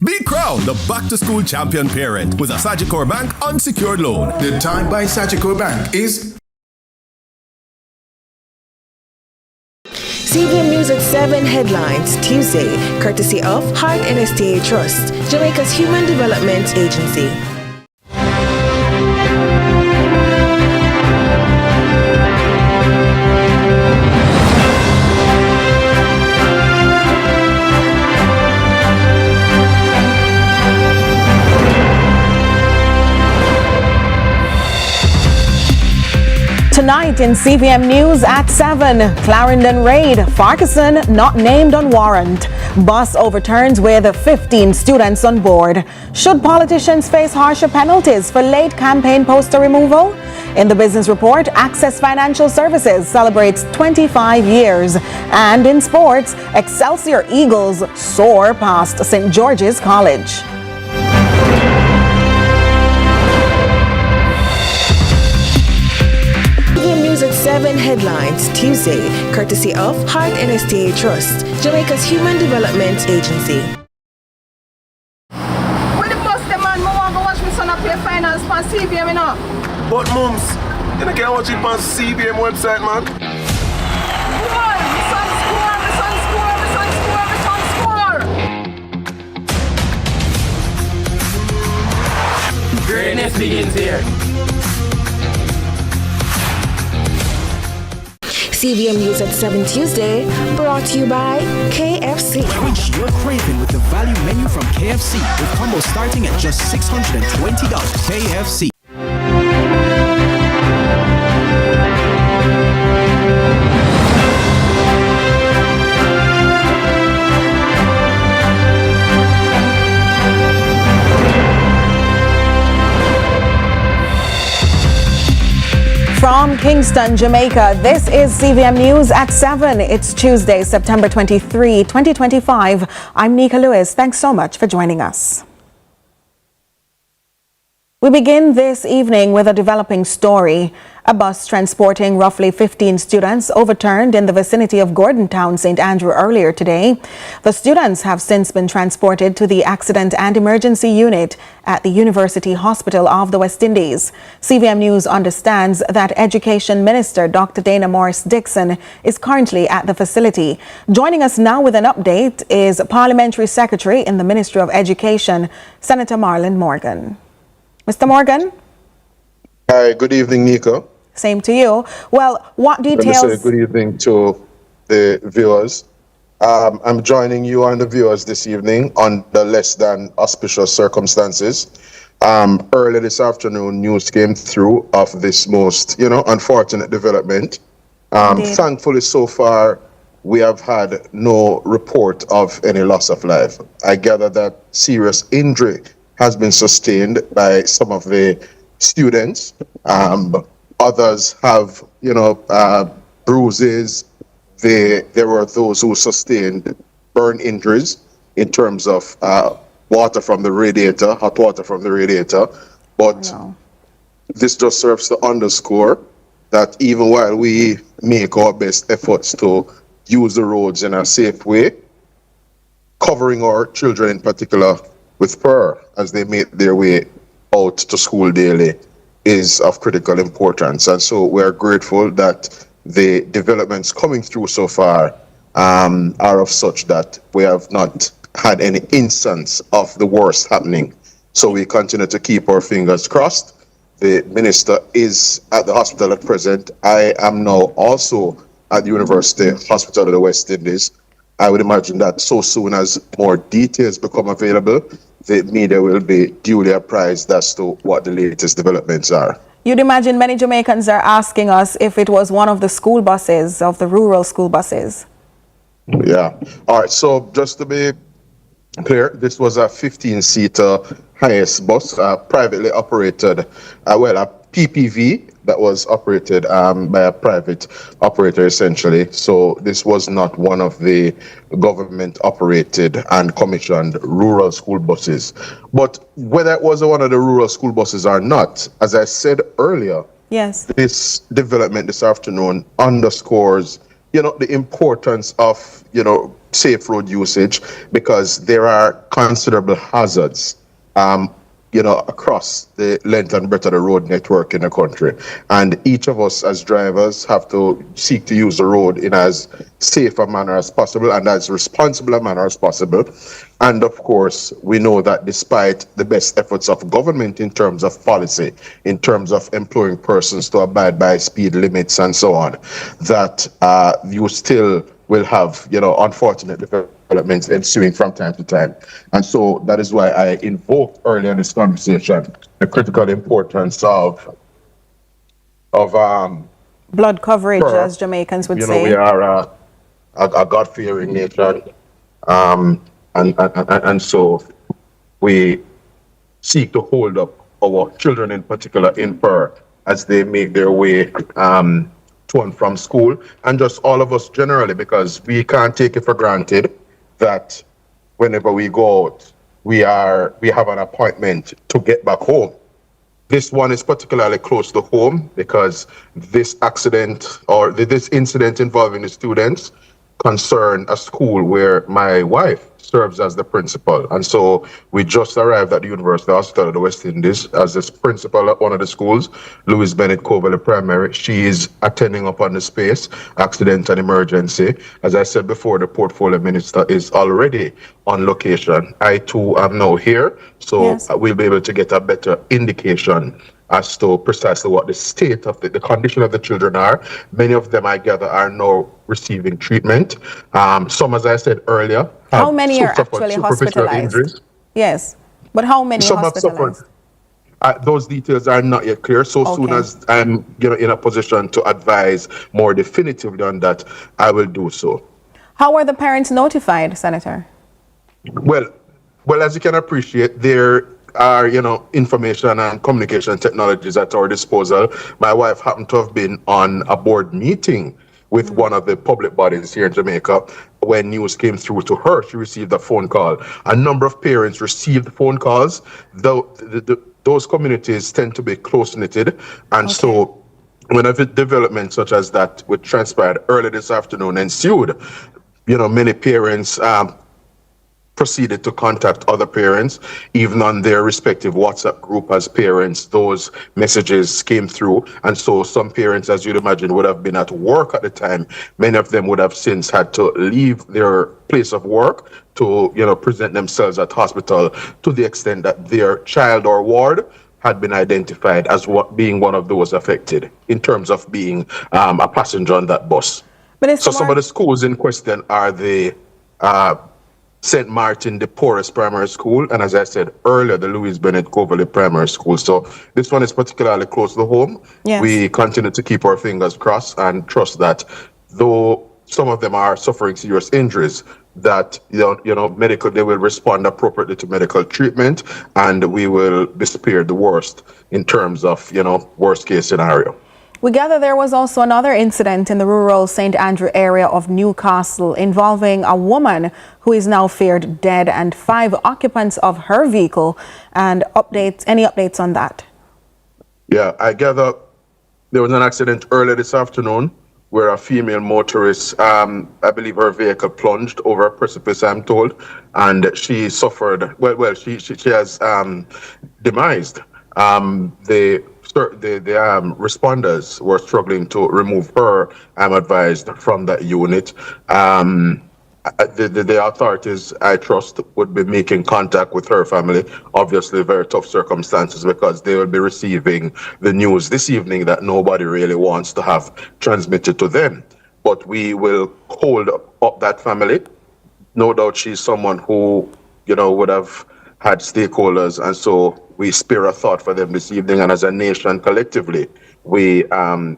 Be crowned the back-to-school champion parent with a Sagicor Bank unsecured loan. The time by Sagicor Bank is CVM News at 7 headlines Tuesday, courtesy of Heart NSTA Trust, Jamaica's Human Development Agency. Tonight in CVM News at 7, Clarendon raid, Farquharson not named on warrant. Bus overturns with 15 students on board. Should politicians face harsher penalties for late campaign poster removal? In the business report, Access Financial Services celebrates 25 years. And in sports, Excelsior Eagles soar past St. George's College. At 7 headlines Tuesday, courtesy of Heart NSTA Trust, Jamaica's Human Development Agency. When the bus the man, I want to watch my son play finals on CVM, you know. But mums, you can't watch it on CVM website, man. Boy, my son score, my son score, my son score, my son score. Greatness begins here. CVM News at 7 Tuesday, brought to you by KFC. Quench your craving with the value menu from KFC, with combos starting at just $620. KFC. From Kingston, Jamaica, this is CVM News at 7. It's Tuesday, September 23, 2025. I'm Nika Lewis. Thanks so much for joining us. We begin this evening with a developing story. A bus transporting roughly 15 students overturned in the vicinity of Gordontown, St. Andrew earlier today. The students have since been transported to the Accident and Emergency Unit at the University Hospital of the West Indies. CVM News understands that Education Minister Dr. Dana Morris Dixon is currently at the facility. Joining us now with an update is Parliamentary Secretary in the Ministry of Education, Senator Marlon Morgan. Mr. Morgan? Hi, good evening, Nika. Same to you. Well, what details... Let me say good evening to the viewers. I'm joining you and the viewers this evening under less than auspicious circumstances. Early this afternoon, news came through of this most, unfortunate development. Thankfully, so far, we have had no report of any loss of life. I gather that serious injury has been sustained by some of the students. Others have, bruises. There were those who sustained burn injuries in terms of water from the radiator, hot water from the radiator. But this just serves to underscore that even while we make our best efforts to use the roads in a safe way, covering our children in particular with prayer as they make their way out to school daily is of critical importance. And so we're grateful that the developments coming through so far are of such that we have not had any instance of the worst happening. So we continue to keep our fingers crossed. The minister is at the hospital at present. I am now also at the University Hospital of the West Indies. I would imagine that so soon as more details become available, the media will be duly apprised as to what the latest developments are. You'd imagine many Jamaicans are asking us if it was one of the school buses, of the rural school buses. Yeah. All right. So just to be clear, this was a 15-seater highest bus, privately operated, a PPV that was operated by a private operator, essentially. So this was not one of the government-operated and commissioned rural school buses. But whether it was one of the rural school buses or not, as I said earlier, yes, this development this afternoon underscores, the importance of, safe road usage, because there are considerable hazards, across the length and breadth of the road network in the country. And each of us as drivers have to seek to use the road in as safe a manner as possible and as responsible a manner as possible. And of course, we know that despite the best efforts of government in terms of policy, in terms of employing persons to abide by speed limits and so on, that you still will have, unfortunate developments ensuing from time to time. And so that is why I invoked earlier in this conversation the critical importance of blood coverage, as Jamaicans would say. We are a God-fearing nation, and so we seek to hold up our children in particular in prayer as they make their way to and from school, and just all of us generally, because we can't take it for granted that whenever we go out, we have an appointment to get back home. This one is particularly close to home because this accident or this incident involving the students concerned a school where my wife serves as the principal. And so we just arrived at the University Hospital of the West Indies as this principal at one of the schools, Louis Bennett Coverley Primary. She is attending upon the space, accident and emergency. As I said before, the portfolio minister is already on location. I too am now here, so yes, we'll be able to get a better indication as to precisely what the state of the condition of the children are. Many of them, I gather, are now receiving treatment. Some, as I said earlier, how many are actually hospitalized? Injuries. Yes, but how many some hospitalized? Have suffered. Those details are not yet clear. So soon as I'm in a position to advise more definitively on that, I will do so. How were the parents notified, Senator? Well, as you can appreciate, there are, information and communication technologies at our disposal. My wife happened to have been on a board meeting with one of the public bodies here in Jamaica. When news came through to her, she received a phone call. A number of parents received phone calls, though those communities tend to be close-knitted. And so when a development such as that, which transpired early this afternoon, ensued, many parents proceeded to contact other parents, even on their respective WhatsApp group as parents. Those messages came through. And so some parents, as you'd imagine, would have been at work at the time. Many of them would have since had to leave their place of work to, present themselves at hospital, to the extent that their child or ward had been identified as being one of those affected in terms of being a passenger on that bus. So some of the schools in question are the St. Martin, the poorest primary school, and as I said earlier, the Louis Bennett Coverley Primary School. So this one is particularly close to home. Yes. We continue to keep our fingers crossed and trust that though some of them are suffering serious injuries, that medical, they will respond appropriately to medical treatment, and we will be spared the worst in terms of worst case scenario. We gather there was also another incident in the rural St. Andrew area of Newcastle involving a woman who is now feared dead and 5 occupants of her vehicle. And any updates on that? Yeah, I gather there was an accident earlier this afternoon where a female motorist, I believe her vehicle plunged over a precipice, I'm told, and she suffered, she has demised. The responders were struggling to remove her, I'm advised, from that unit. The authorities, I trust, would be making contact with her family. Obviously, very tough circumstances because they will be receiving the news this evening that nobody really wants to have transmitted to them. But we will hold up that family. No doubt she's someone who, would have had stakeholders, and so we spare a thought for them this evening, and as a nation collectively, we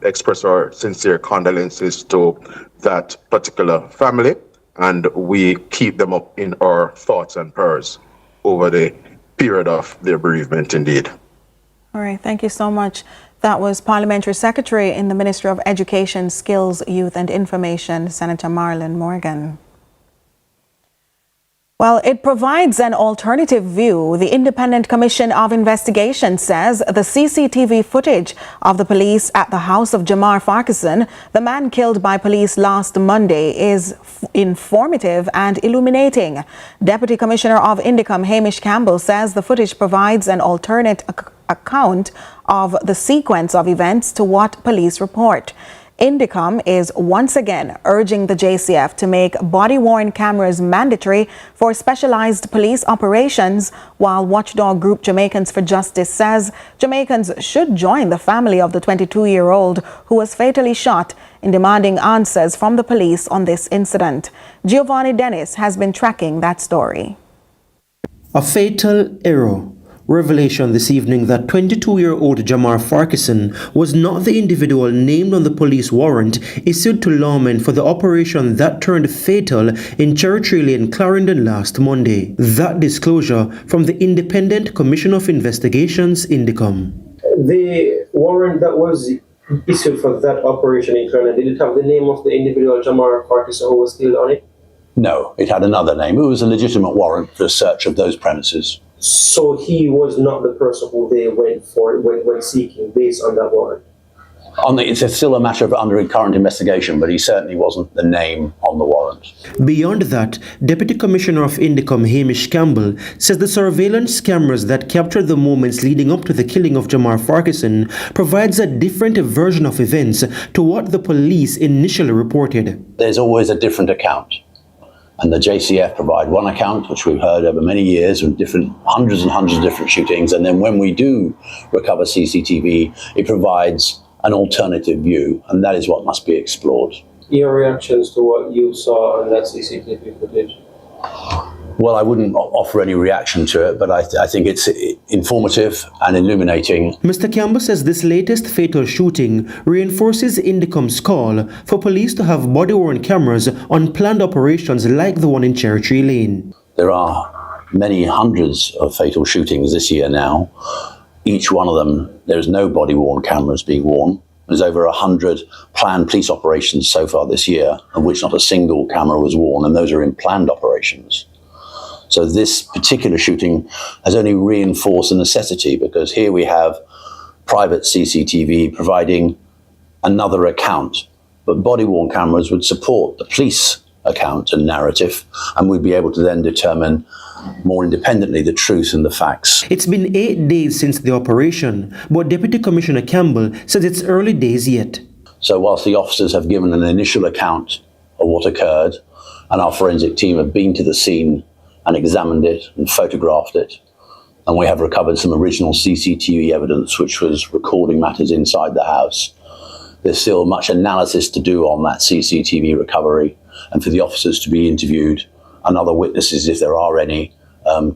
express our sincere condolences to that particular family, and we keep them up in our thoughts and prayers over the period of their bereavement indeed. All right, thank you so much. That was Parliamentary Secretary in the Ministry of Education, Skills, Youth and Information, Senator Marlon Morgan. Well, it provides an alternative view. The Independent Commission of Investigation says the CCTV footage of the police at the house of Jamar Farquharson, the man killed by police last Monday, is informative and illuminating. Deputy Commissioner of Indicom Hamish Campbell says the footage provides an alternate account of the sequence of events to what police report. Indicom is once again urging the JCF to make body-worn cameras mandatory for specialized police operations, while watchdog group Jamaicans for Justice says Jamaicans should join the family of the 22-year-old who was fatally shot in demanding answers from the police on this incident. Giovanni Dennis has been tracking that story. A fatal error. Revelation this evening that 22-year-old Jamar Farquharson was not the individual named on the police warrant issued to lawmen for the operation that turned fatal in Cherry Lane, Clarendon last Monday. That disclosure from the Independent Commission of Investigations, Indicom. The warrant that was issued for that operation in Clarendon, did it have the name of the individual Jamar Farquharson who was killed on it? No, it had another name. It was a legitimate warrant for a search of those premises. So he was not the person who they went for when seeking based on that warrant? It's still a matter of under current investigation, but he certainly wasn't the name on the warrant. Beyond that, Deputy Commissioner of Indicom Hamish Campbell says the surveillance cameras that captured the moments leading up to the killing of Jamar Farquharson provides a different version of events to what the police initially reported. There's always a different account. And the JCF provide one account, which we've heard over many years of hundreds and hundreds of different shootings. And then when we do recover CCTV, it provides an alternative view, and that is what must be explored. Your reactions to what you saw on that CCTV footage? Well, I wouldn't offer any reaction to it, but I think it's informative and illuminating. Mr. Campbell says this latest fatal shooting reinforces Indicom's call for police to have body-worn cameras on planned operations like the one in Cherry Lane. There are many hundreds of fatal shootings this year now. Each one of them, there's no body-worn cameras being worn. There's over 100 planned police operations so far this year, of which not a single camera was worn, and those are in planned operations. So this particular shooting has only reinforced the necessity, because here we have private CCTV providing another account, but body-worn cameras would support the police account and narrative, and we'd be able to then determine more independently the truth and the facts. It's been 8 days since the operation, but Deputy Commissioner Campbell says it's early days yet. So whilst the officers have given an initial account of what occurred, and our forensic team have been to the scene and examined it and photographed it, and we have recovered some original CCTV evidence which was recording matters inside the house, there's still much analysis to do on that CCTV recovery, and for the officers to be interviewed and other witnesses, if there are any,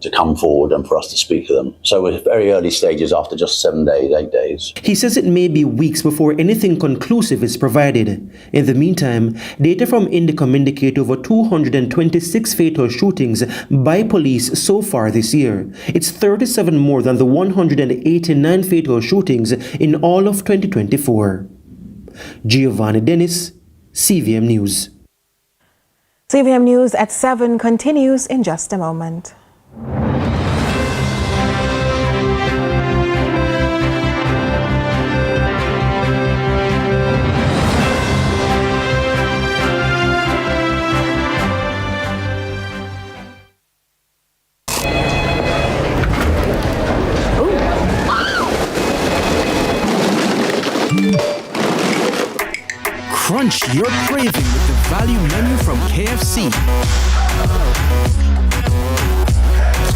to come forward and for us to speak to them. So we're at very early stages after just 7 days, 8 days. He says it may be weeks before anything conclusive is provided. In the meantime, data from Indicom indicate over 226 fatal shootings by police so far this year. It's 37 more than the 189 fatal shootings in all of 2024. Giovanni Dennis, CVM News. CVM News at 7 continues in just a moment. Crunch your craving with the value menu from KFC.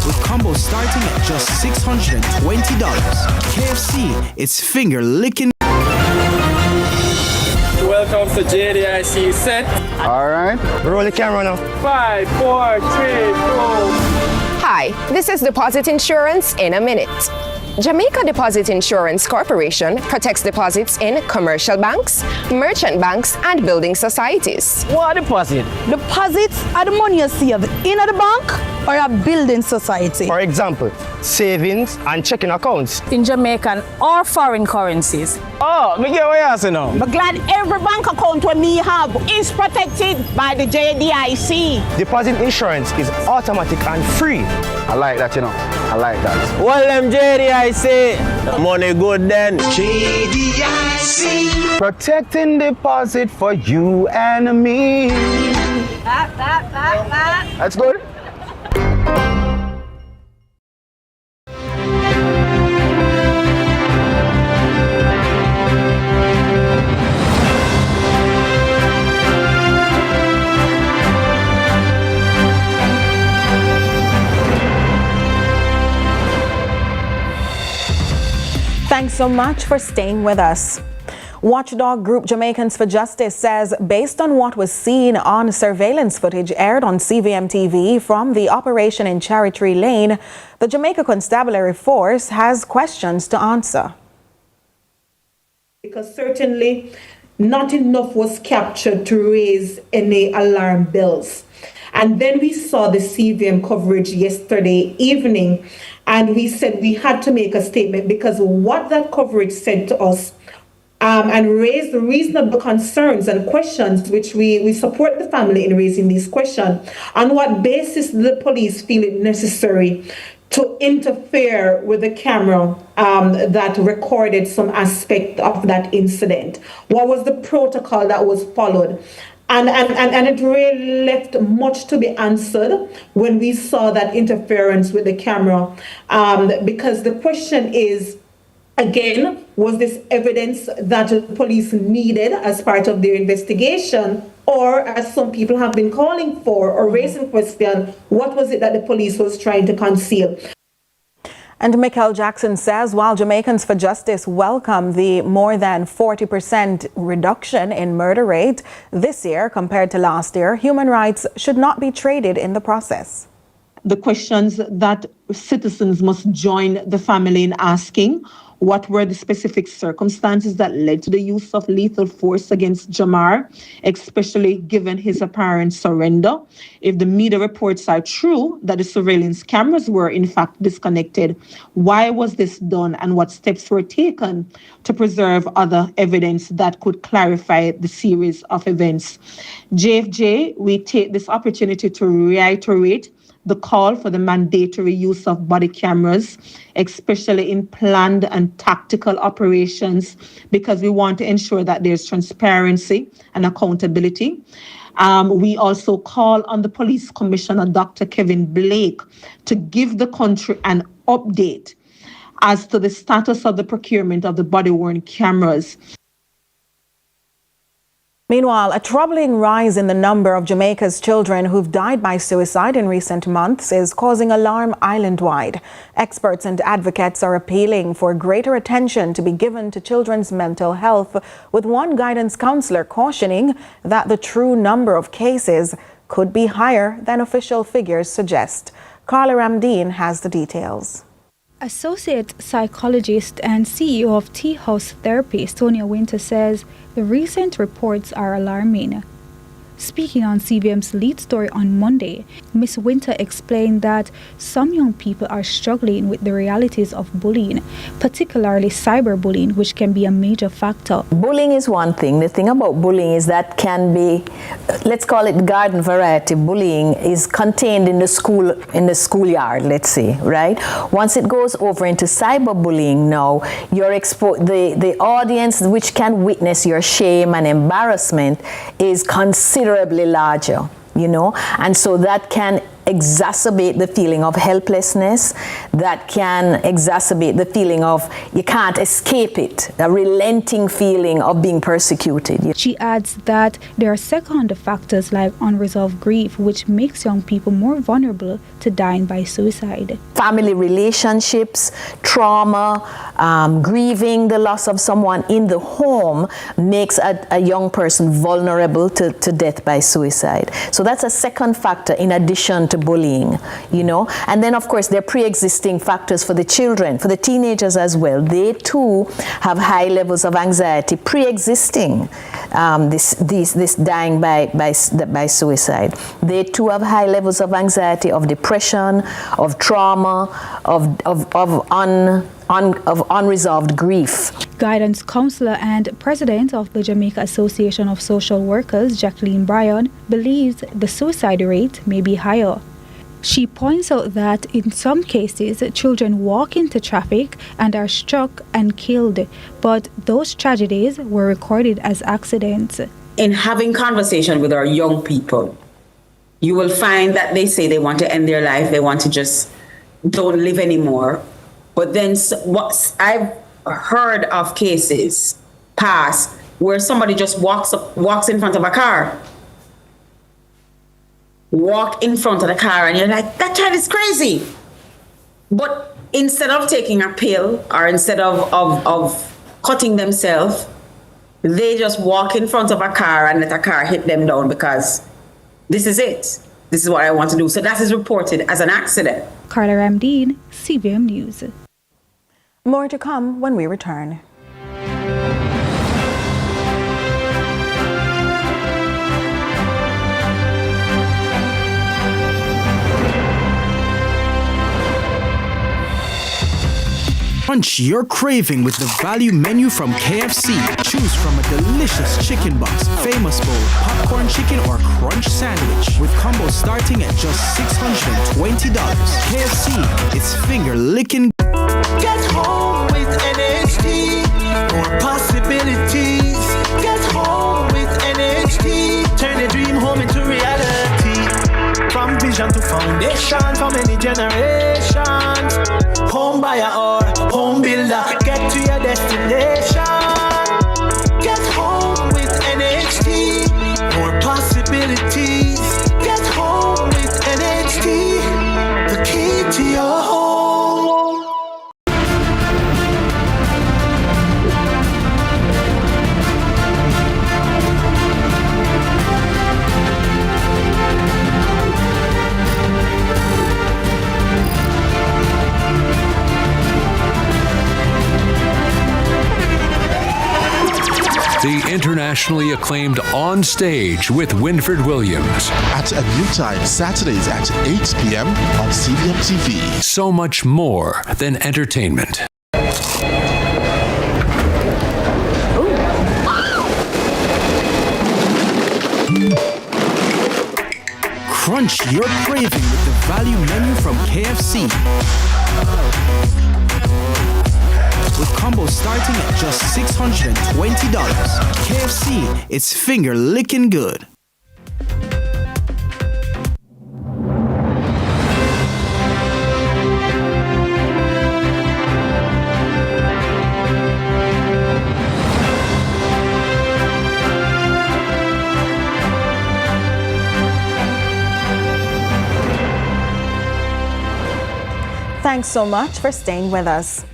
With combos starting at just $620. KFC, it's finger-licking. Welcome to JDIC set. All right. Roll the camera now. 5, 4, 3, 2. Hi, this is Deposit Insurance in a minute. Jamaica Deposit Insurance Corporation protects deposits in commercial banks, merchant banks, and building societies. What deposit? Deposits are the money you save in the bank or a building society. For example, savings and checking accounts. In Jamaican or foreign currencies. Oh, me get what you say now. But glad every bank account when me have is protected by the JDIC. Deposit insurance is automatic and free. I like that, you know. I like that. Well, them JDIC, money good then. JDIC. Protecting deposit for you and me. That's good. Thanks so much for staying with us. Watchdog group Jamaicans for Justice says based on what was seen on surveillance footage aired on CVM TV from the operation in Cherry Lane, the Jamaica Constabulary Force has questions to answer. Because certainly not enough was captured to raise any alarm bells. And then we saw the CVM coverage yesterday evening, and we said we had to make a statement because what that coverage said to us and raised reasonable concerns and questions, which we support the family in raising these questions. On what basis did the police feel it necessary to interfere with the camera that recorded some aspect of that incident? What was the protocol that was followed? And it really left much to be answered when we saw that interference with the camera, because the question is, again, was this evidence that the police needed as part of their investigation, or as some people have been calling for or raising question, what was it that the police was trying to conceal? And Michael Jackson says while Jamaicans for Justice welcome the more than 40% reduction in murder rate this year compared to last year, human rights should not be traded in the process. The questions that citizens must join the family in asking: what were the specific circumstances that led to the use of lethal force against Jamar, especially given his apparent surrender? If the media reports are true that the surveillance cameras were in fact disconnected, why was this done and what steps were taken to preserve other evidence that could clarify the series of events? JFJ, we take this opportunity to reiterate the call for the mandatory use of body cameras, especially in planned and tactical operations, because we want to ensure that there's transparency and accountability. We also call on the Police Commissioner, Dr. Kevin Blake, to give the country an update as to the status of the procurement of the body-worn cameras. Meanwhile, a troubling rise in the number of Jamaica's children who've died by suicide in recent months is causing alarm island-wide. Experts and advocates are appealing for greater attention to be given to children's mental health, with one guidance counselor cautioning that the true number of cases could be higher than official figures suggest. Carla Ramdeen has the details. Associate psychologist and CEO of Tea House Therapy, Sonia Winter, says the recent reports are alarming. Speaking on CVM's lead story on Monday, Ms. Winter explained that some young people are struggling with the realities of bullying, particularly cyberbullying, which can be a major factor. Bullying is one thing. The thing about bullying is that can be, let's call it garden variety bullying, is contained in the schoolyard, let's say, right? Once it goes over into cyberbullying now, you're the audience which can witness your shame and embarrassment is considerably larger, and so that can exacerbate the feeling of helplessness, that can exacerbate the feeling of you can't escape it, a relenting feeling of being persecuted. She adds that there are second factors like unresolved grief, which makes young people more vulnerable to dying by suicide. Family relationships, trauma, grieving the loss of someone in the home makes a young person vulnerable to death by suicide. So that's a second factor in addition to to bullying, you know. And then, of course, there are pre-existing factors for the children, for the teenagers as well. They too have high levels of anxiety pre-existing this dying by suicide. They too have high levels of anxiety, of depression, of trauma, of unresolved grief. Guidance counselor and president of the Jamaica Association of Social Workers, Jacqueline Bryan, believes the suicide rate may be higher. She points out that in some cases, children walk into traffic and are struck and killed, but those tragedies were recorded as accidents. In having conversation with our young people, you will find that they say they want to end their life, they want to just don't live anymore. But then what I've heard of cases past where somebody just walks in front of a car. Walk in front of the car and you're like, that child is crazy. But instead of taking a pill or instead of cutting themselves, they just walk in front of a car and let a car hit them down because this is it. This is what I want to do. So that is reported as an accident. Carla Ramdeen, CVM News. More to come when we return. Punch your craving with the value menu from KFC. Choose from a delicious chicken box, famous bowl, popcorn chicken, or crunch sandwich with combos starting at just $620. KFC, it's finger licking. Get home with NHD. More possibilities. Get home with NHD. Turn a dream home into reality. From vision to foundation, for many generations. Home buyer or home builder, get to your destination. Get home with NHD. More possibilities. Get home with NHD. The key to your home. The internationally acclaimed On Stage with Winfred Williams. At a new time, Saturdays at 8 p.m. on CVM TV. So much more than entertainment. Crunch your craving with the value menu from KFC. With combos starting at just $620. KFC, it's finger licking good. Thanks so much for staying with us.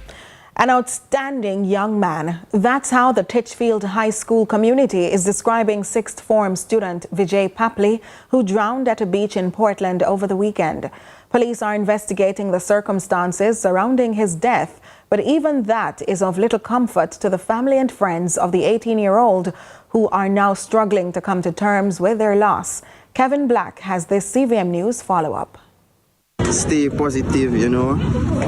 An outstanding young man. That's how the Titchfield High School community is describing sixth form student Vijay Papley, who drowned at a beach in Portland over the weekend. Police are investigating the circumstances surrounding his death, but even that is of little comfort to the family and friends of the 18-year-old who are now struggling to come to terms with their loss. Kevin Black has this CVM News follow-up. Stay positive, you know,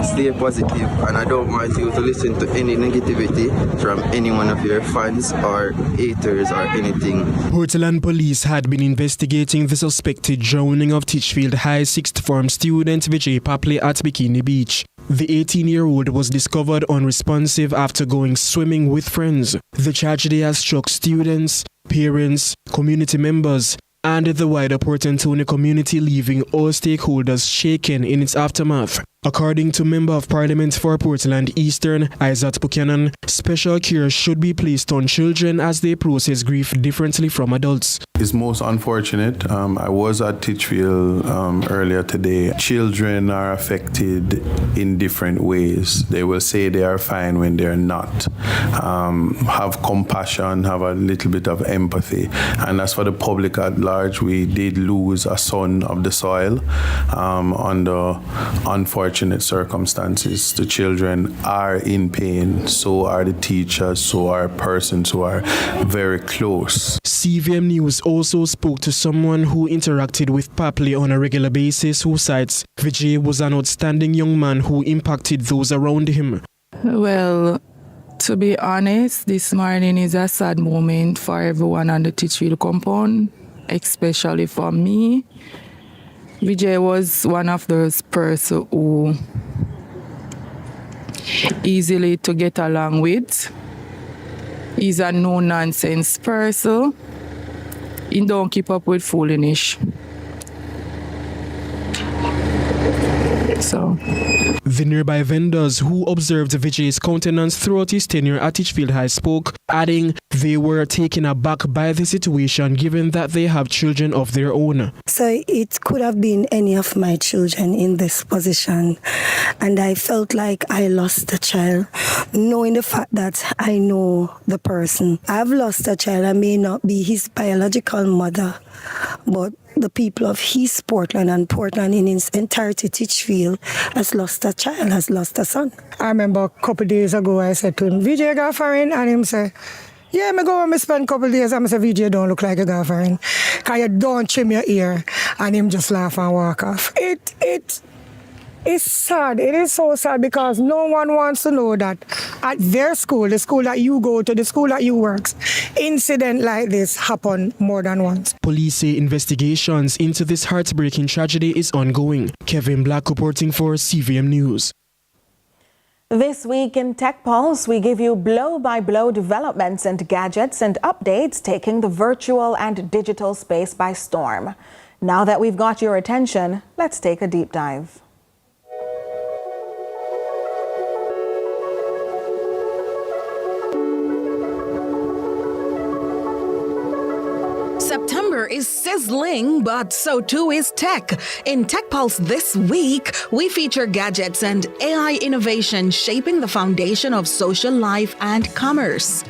stay positive, and I don't want you to listen to any negativity from any one of your fans or haters or anything. Portland police had been investigating the suspected drowning of Titchfield High sixth form student Vijay Papley at Bikini Beach. The 18-year-old was discovered unresponsive after going swimming with friends. The tragedy has struck students, parents, community members, and the wider Port Antonio community, leaving all stakeholders shaken in its aftermath. According to Member of Parliament for Portland Eastern, Isaac Buchanan, special care should be placed on children as they process grief differently from adults. It's most unfortunate. I was at Titchfield earlier today. Children are affected in different ways. They will say they are fine when they're not. Have compassion, have a little bit of empathy. And as for the public at large, we did lose a son of the soil under unfortunate circumstances. The children are in pain, so are the teachers, so are persons who are very close. CVM News also spoke to someone who interacted with Papley on a regular basis, who cites Vijay was an outstanding young man who impacted those around him. Well, to be honest, this morning is a sad moment for everyone on the Titchfield compound, especially for me. Vijay was one of those persons who easily to get along with. He's a no-nonsense person. He don't keep up with foolishness. So. The nearby vendors who observed Vijay's countenance throughout his tenure at Titchfield High spoke, adding they were taken aback by the situation given that they have children of their own. So it could have been any of my children in this position, and I felt like I lost a child, knowing the fact that I know the person. I've lost a child. I may not be his biological mother, but the people of East Portland and Portland in its entirety, Titchfield, has lost a child, has lost a son. I remember a couple of days ago, I said to him, Vijay got foreign? And him say, yeah, I go and I spend a couple of days, and I say, Vijay don't look like a got foreign. Because you don't trim your ear. And him just laugh and walk off. It's sad. It is so sad because no one wants to know that at their school, the school that you go to, the school that you work, incident like this happen more than once. Police say investigations into this heartbreaking tragedy is ongoing. Kevin Black reporting for CVM News. This week in Tech Pulse, we give you blow-by-blow developments and gadgets and updates taking the virtual and digital space by storm. Now that we've got your attention, let's take a deep dive. September is sizzling, but so too is tech. In Tech Pulse this week, we feature gadgets and AI innovation shaping the foundation of social life and commerce.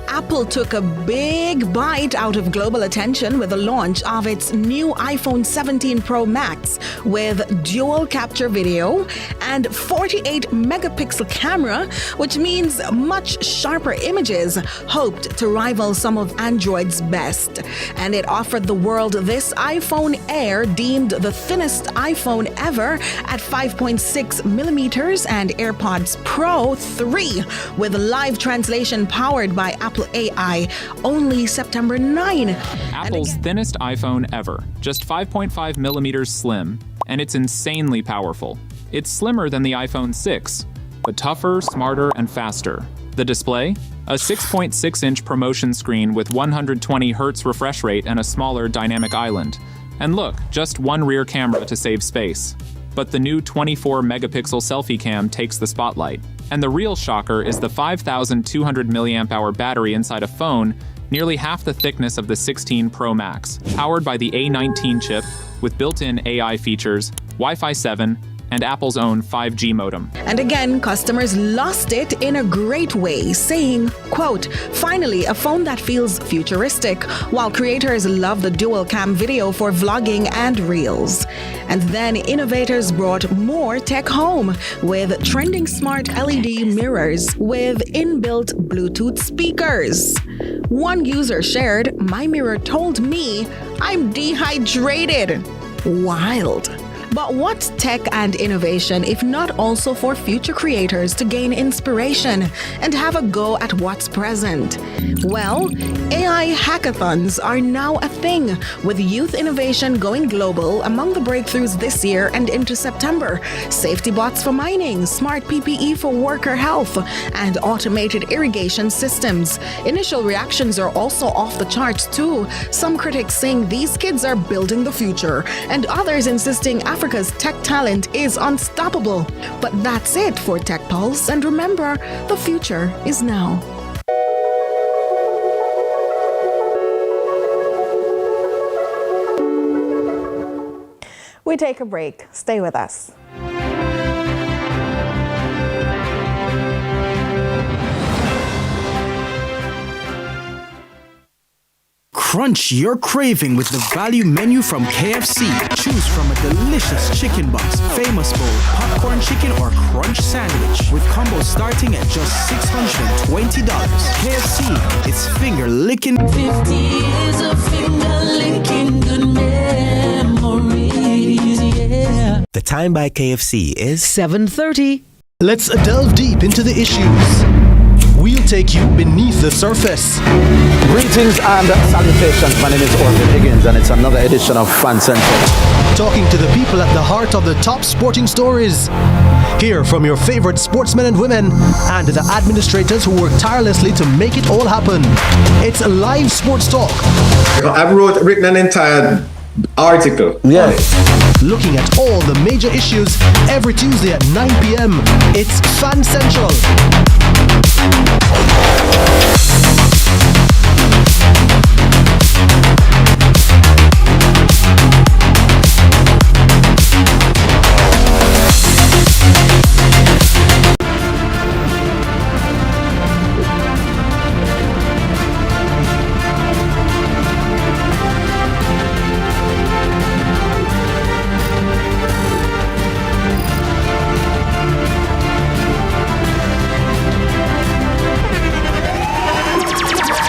Apple took a big bite out of global attention with the launch of its new iPhone 17 Pro Max with dual capture video and 48-megapixel camera, which means much sharper images, hoped to rival some of Android's best. And it offered the world this iPhone Air, deemed the thinnest iPhone ever at 5.6 millimeters, and AirPods Pro 3 with live translation powered by Apple AI, only September 9. Apple's thinnest iPhone ever, just 5.5 millimeters slim, and it's insanely powerful. It's slimmer than the iPhone 6, but tougher, smarter, and faster. The display? A 6.6-inch promotion screen with 120 Hz refresh rate and a smaller dynamic island. And look, just one rear camera to save space. But the new 24-megapixel selfie cam takes the spotlight. And the real shocker is the 5,200 mAh battery inside a phone, nearly half the thickness of the 16 Pro Max, powered by the A19 chip with built-in AI features, Wi-Fi 7, and Apple's own 5G modem. And again, customers lost it in a great way, saying, quote, finally, a phone that feels futuristic, while creators love the dual cam video for vlogging and reels. And then innovators brought more tech home with trending smart LED mirrors with inbuilt Bluetooth speakers. One user shared, "My mirror told me I'm dehydrated." Wild. But what's tech and innovation if not also for future creators to gain inspiration and have a go at what's present? Well, AI hackathons are now a thing, with youth innovation going global among the breakthroughs this year and into September. Safety bots for mining, smart PPE for worker health, and automated irrigation systems. Initial reactions are also off the charts too. Some critics saying these kids are building the future, and others insisting Africa's tech talent is unstoppable. But that's it for Tech Pulse, and remember, the future is now. We take a break. Stay with us. Crunch your craving with the value menu from KFC. Choose from a delicious chicken box, famous bowl, popcorn chicken, or crunch sandwich with combos starting at just $620. KFC, it's finger licking. 50 years of finger licking good memories, yeah. The time by KFC is 7:30. Let's delve deep into the issues. We'll take you beneath the surface. Greetings and salutations. My name is Orville Higgins, and it's another edition of Fan Central. Talking to the people at the heart of the top sporting stories. Hear from your favorite sportsmen and women and the administrators who work tirelessly to make it all happen. It's live sports talk. I've written an entire article. Yeah. Looking at all the major issues every Tuesday at 9 p.m. It's Fan Central.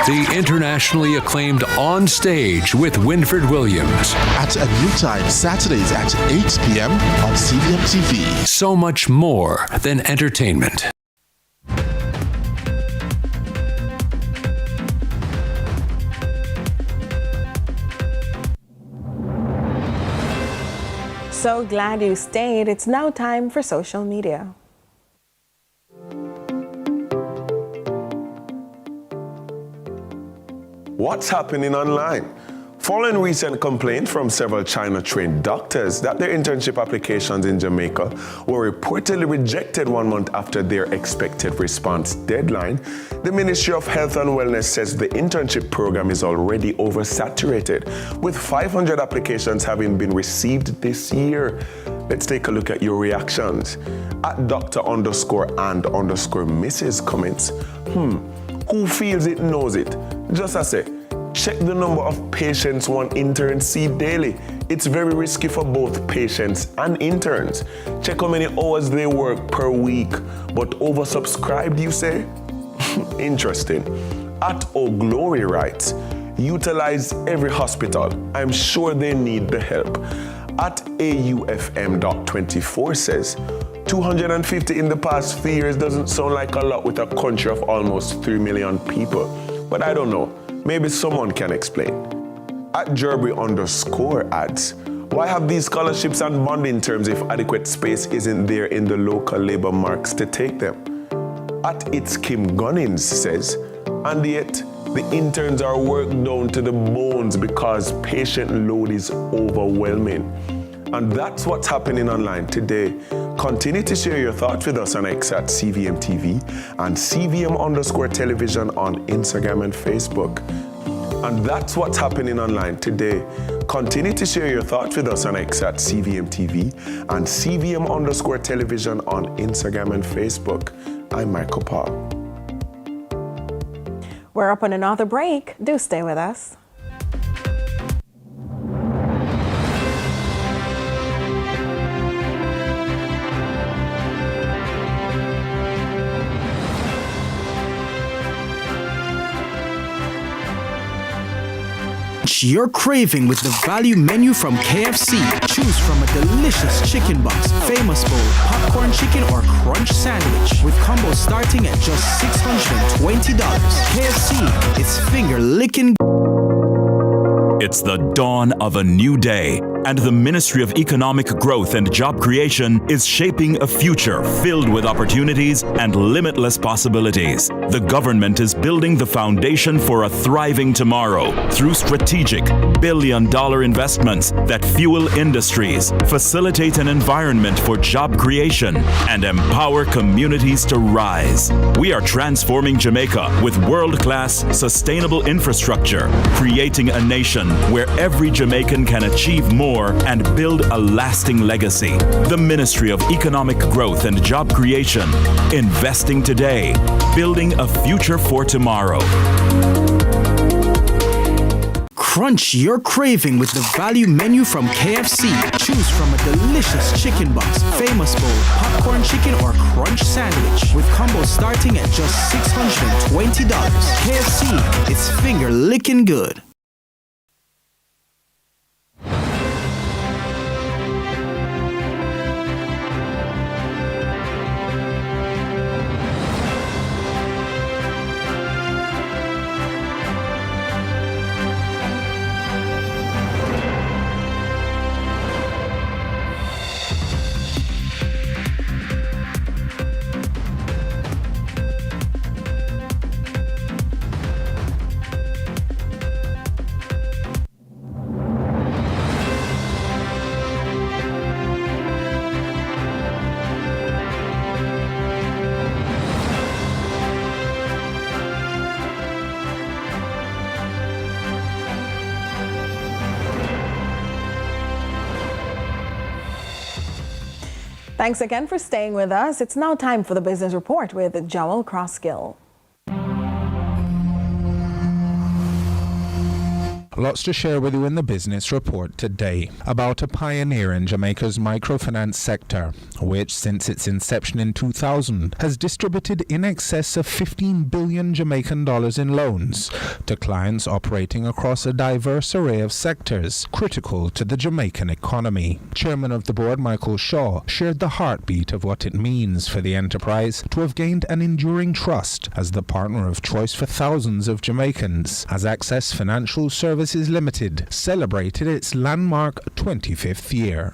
The internationally acclaimed On Stage with Winfred Williams. At a new time, Saturdays at 8 p.m. on CVM TV. So much more than entertainment. So glad you stayed. It's now time for social media. What's happening online? Following recent complaints from several China-trained doctors that their internship applications in Jamaica were reportedly rejected 1 month after their expected response deadline, the Ministry of Health and Wellness says the internship program is already oversaturated, with 500 applications having been received this year. Let's take a look at your reactions. At Dr_and_Mrs. comments, who feels it knows it? Just as I say, check the number of patients one intern see daily. It's very risky for both patients and interns. Check how many hours they work per week, but oversubscribed, you say? Interesting. At O'Glory writes, utilize every hospital. I'm sure they need the help. At AUFM.24 says, 250 in the past 3 years doesn't sound like a lot with a country of almost 3 million people. But I don't know. Maybe someone can explain. At Jerby_ adds, why have these scholarships and bonding terms if adequate space isn't there in the local labor marks to take them? At It's Kim Gunnins says, and yet the interns are worked down to the bones because patient load is overwhelming. And that's what's happening online today. Continue to share your thoughts with us on X at CVM TV and CVM_television on Instagram and Facebook. And that's what's happening online today. Continue to share your thoughts with us on X at CVM TV and CVM_television on Instagram and Facebook. I'm Michael Paul. We're up on another break. Do stay with us. Your craving with the value menu from KFC. Choose from a delicious chicken box, famous bowl, popcorn chicken, or crunch sandwich with combos starting at just $620. KFC, it's finger licking. It's the dawn of a new day, And the Ministry of Economic Growth and Job Creation is shaping a future filled with opportunities and limitless possibilities. The government is building the foundation for a thriving tomorrow through strategic billion-dollar investments that fuel industries, facilitate an environment for job creation, and empower communities to rise. We are transforming Jamaica with world-class, sustainable infrastructure, creating a nation where every Jamaican can achieve more and build a lasting legacy. The Ministry of Economic Growth and Job Creation, investing today, building a future for tomorrow. Crunch your craving with the value menu from KFC. Choose from a delicious chicken box, famous bowl, popcorn chicken, or crunch sandwich with combos starting at just $620. KFC, it's finger licking good. Thanks again for staying with us. It's now time for the Business Report with Joel Crosskill. Lots to share with you in the Business Report today about a pioneer in Jamaica's microfinance sector, which since its inception in 2000 has distributed in excess of 15 billion Jamaican dollars in loans to clients operating across a diverse array of sectors critical to the Jamaican economy. Chairman of the board Michael Shaw shared the heartbeat of what it means for the enterprise to have gained an enduring trust as the partner of choice for thousands of Jamaicans as Access Financial Services Limited celebrated its landmark 25th year.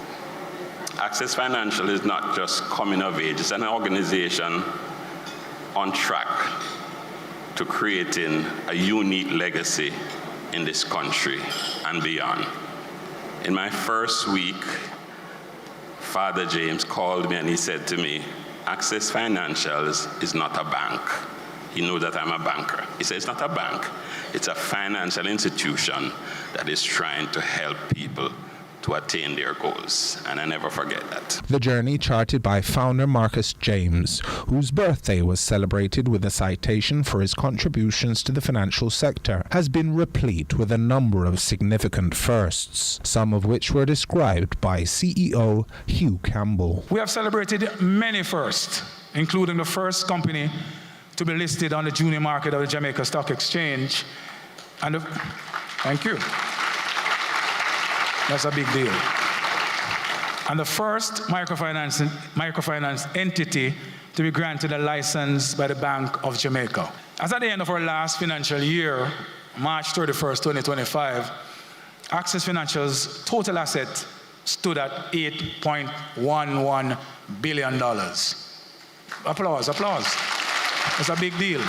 Access Financial is not just coming of age, it's an organization on track to creating a unique legacy in this country and beyond. In my first week, Father James called me and he said to me, Access Financials is not a bank. He knew that I'm a banker. He said, it's not a bank. It's a financial institution that is trying to help people to attain their goals. And I never forget that. The journey charted by founder Marcus James, whose birthday was celebrated with a citation for his contributions to the financial sector, has been replete with a number of significant firsts, some of which were described by CEO Hugh Campbell. We have celebrated many firsts, including the first company to be listed on the junior market of the Jamaica Stock Exchange. And thank you. That's a big deal. And the first microfinance entity to be granted a license by the Bank of Jamaica. As at the end of our last financial year, March 31st, 2025, Access Financial's total asset stood at $8.11 billion. Applause, applause. It's a big deal.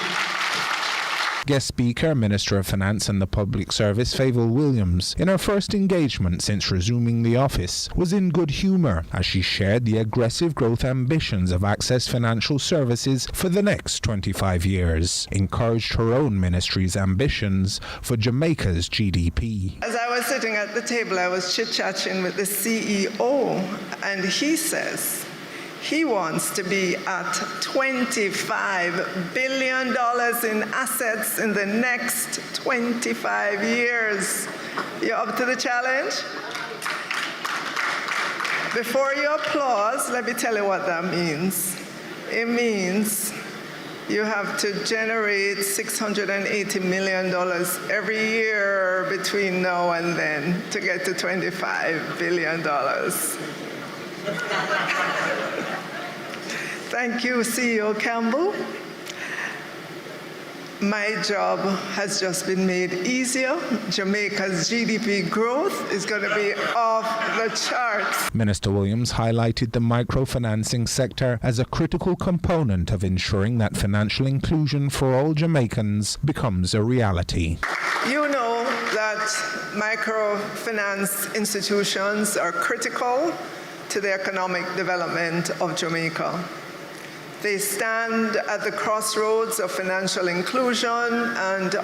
Guest speaker, Minister of Finance and the Public Service, Favour Williams, in her first engagement since resuming the office, was in good humour as she shared the aggressive growth ambitions of Access Financial Services for the next 25 years, encouraged her own ministry's ambitions for Jamaica's GDP. As I was sitting at the table, I was chit-chatting with the CEO, and he says he wants to be at $25 billion in assets in the next 25 years. You up to the challenge? Before you applause, let me tell you what that means. It means you have to generate $680 million every year between now and then to get to $25 billion. Thank you, CEO Campbell. my job has just been made easier. Jamaica's GDP growth is going to be off the charts. Minister Williams highlighted the microfinancing sector as a critical component of ensuring that financial inclusion for all Jamaicans becomes a reality. You know that microfinance institutions are critical to the economic development of Jamaica. They stand at the crossroads of financial inclusion and